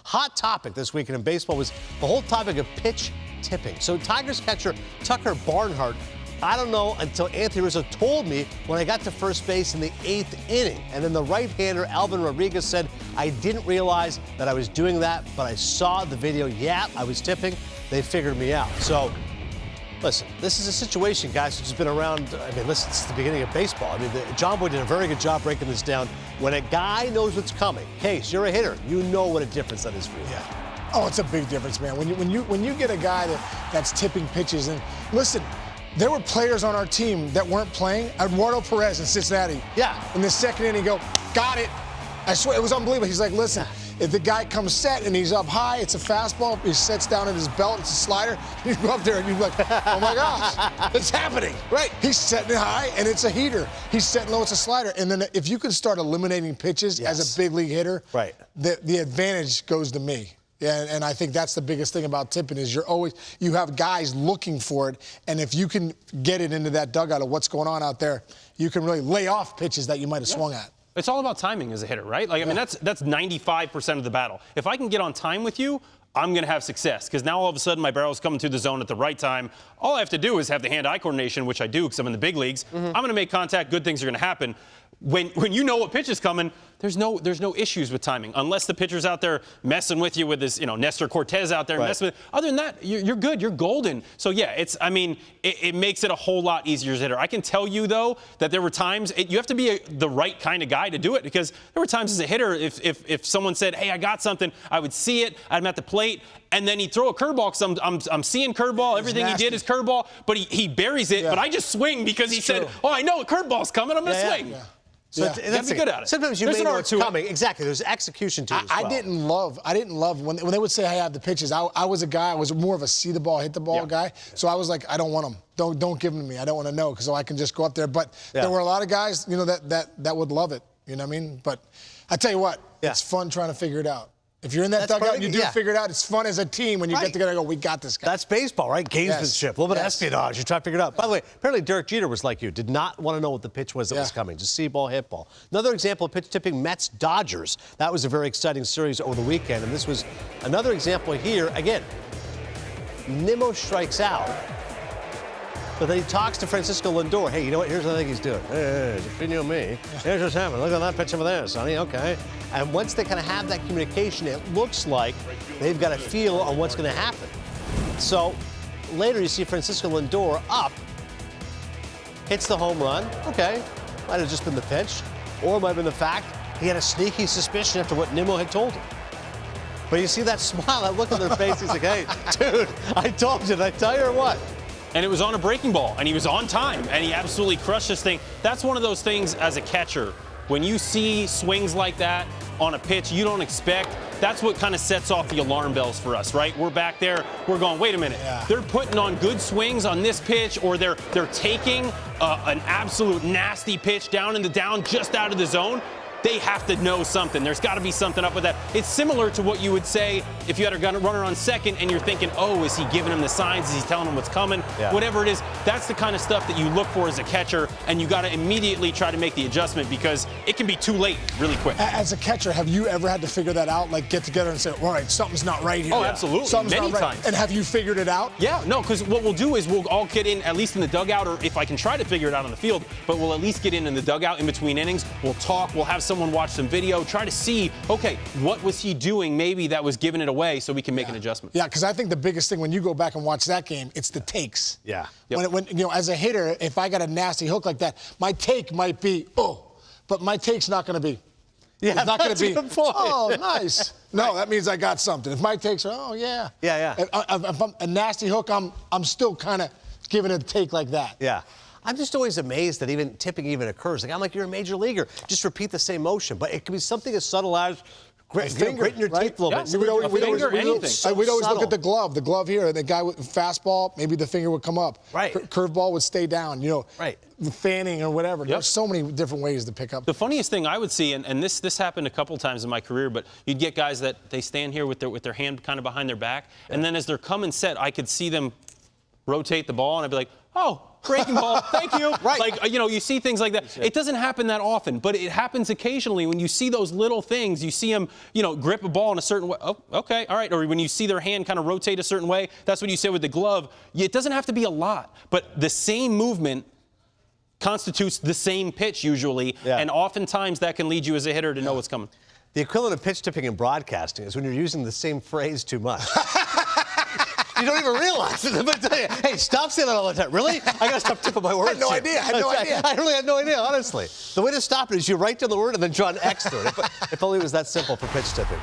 Hot topic this weekend in baseball was the whole topic of pitch tipping. So Tigers catcher Tucker Barnhart, I don't know until Anthony Rizzo told me when I got to first base in the 8th inning. And then the right-hander Alvin Rodriguez said, I didn't realize that I was doing that, but I saw the video. Yeah, I was tipping. They figured me out. So, listen, this is a situation, guys, which has been around, listen, since the beginning of baseball. John Boy did a very good job breaking this down. When a guy knows what's coming, Case, you're a hitter, you know what a difference that is for you. Yeah. Oh, it's a big difference, man. When you get a guy that's tipping pitches, and listen, there were players on our team that weren't playing. Eduardo Perez in Cincinnati. Yeah. In the second inning, go, got it. I swear, it was unbelievable. He's like, listen, if the guy comes set and he's up high, it's a fastball, he sets down in his belt, it's a slider, you go up there and you're like, oh my gosh, it's happening. Right. He's setting it high and it's a heater. He's setting low, it's a slider. And then if you can start eliminating pitches as a big league hitter, right, the advantage goes to me. Yeah, and I think that's the biggest thing about tipping is you have guys looking for it, and if you can get it into that dugout of what's going on out there, you can really lay off pitches that you might have swung at. It's all about timing as a hitter, right? Like, I mean, that's 95% of the battle. If I can get on time with you, I'm going to have success because now all of a sudden my barrel's coming to the zone at the right time. All I have to do is have the hand-eye coordination, which I do because I'm in the big leagues. I'm going to make contact. Good things are going to happen. When you know what pitch is coming, there's no issues with timing unless the pitcher's out there messing with you with this, Nestor Cortez out there messing with. Other than that, you're good. You're golden. So yeah, it makes it a whole lot easier as a hitter. I can tell you though that there were times you have to be the right kind of guy to do it because there were times as a hitter if someone said, hey, I got something, I would see it, I'm at the plate, and then he'd throw a curveball because I'm seeing curveball. Everything he did is curveball, but he buries it. But I just swing because he said, oh, I know a curveball's coming. I'm going to swing. Yeah. So that's good at it. Sometimes you may know what's coming. Exactly. There's execution to it as well. I didn't love when they would say, hey, I have the pitches. I was a guy, I was more of a see the ball, hit the ball guy. So I was like, I don't want them. Don't give them to me. I don't want to know because so I can just go up there. But there were a lot of guys, that would love it. You know what I mean? But I tell you what, it's fun trying to figure it out. If you're in that dugout and you do figure it out, it's fun as a team when you get together and go, we got this guy. That's baseball, right? Gamesmanship. A little bit of espionage. You try to figure it out. By the way, apparently Derek Jeter was like you, did not want to know what the pitch was that was coming. Just see ball, hit ball. Another example of pitch tipping, Mets-Dodgers. That was a very exciting series over the weekend. And this was another example here. Again, Nimmo strikes out. But then he talks to Francisco Lindor. Hey, you know what? Here's what I think he's doing. Hey, between you and me, here's what's happening. Look at that pitch over there, Sonny. Okay. And once they kind of have that communication, it looks like they've got a feel on what's going to happen. So later you see Francisco Lindor up, hits the home run. Okay. Might have just been the pitch. Or it might have been the fact he had a sneaky suspicion after what Nimmo had told him. But you see that smile, that look on their face. He's like, hey, dude, I told you. Did I tell you or what? And it was on a breaking ball, and he was on time, and he absolutely crushed this thing. That's one of those things as a catcher. When you see swings like that on a pitch you don't expect, that's what kind of sets off the alarm bells for us, right? We're back there, we're going, wait a minute. They're putting on good swings on this pitch, or they're taking an absolute nasty pitch down just out of the zone. They have to know something. There's got to be something up with that. It's similar to what you would say if you had a runner on second and you're thinking, oh, is he giving him the signs? Is he telling him what's coming? Whatever it is, that's the kind of stuff that you look for as a catcher, and you got to immediately try to make the adjustment because it can be too late really quick. As a catcher, have you ever had to figure that out, like get together and say, all right, something's not right here? Oh, absolutely. Something's Many not right. times. And have you figured it out? Yeah, no, because what we'll do is we'll all get in, at least in the dugout, or if I can try to figure it out on the field, but we'll at least get in the dugout in between innings. We'll talk. We'll have someone watch some video. Try to see, okay, what was he doing maybe that was giving it away so we can make an adjustment. Yeah, because I think the biggest thing when you go back and watch that game, it's the takes. Yeah. When as a hitter, if I got a nasty hook like that, my take might be, but my take's not going to be. Yeah, it's not going to be, oh, nice. No, that means I got something. If my takes are, yeah. If I'm a nasty hook, I'm still kind of giving it a take like that. Yeah. I'm just always amazed that even tipping even occurs. Like, I'm like, you're a major leaguer. Just repeat the same motion. But it can be something as subtle as gritting your teeth a little bit. We'd always look at the glove. The glove here, and the guy with fastball, maybe the finger would come up. Right. Curveball would stay down, the fanning or whatever. There's so many different ways to pick up. The funniest thing I would see, and this happened a couple times in my career, but you'd get guys that they stand here with their hand kind of behind their back, and then as they're coming set, I could see them rotate the ball, and I'd be like, oh, breaking ball, thank you. Right. Like, you see things like that. It doesn't happen that often, but it happens occasionally when you see those little things. You see them, grip a ball in a certain way. Oh, okay, all right. Or when you see their hand kind of rotate a certain way, that's what you say with the glove. It doesn't have to be a lot, but the same movement constitutes the same pitch usually, and oftentimes that can lead you as a hitter to know what's coming. The equivalent of pitch tipping in broadcasting is when you're using the same phrase too much. You don't even realize it. But hey, stop saying that all the time. Really? I got to stop tipping my words. I had no idea. I really had no idea, honestly. The way to stop it is you write down the word and then draw an X through it. If only it was that simple for pitch tipping.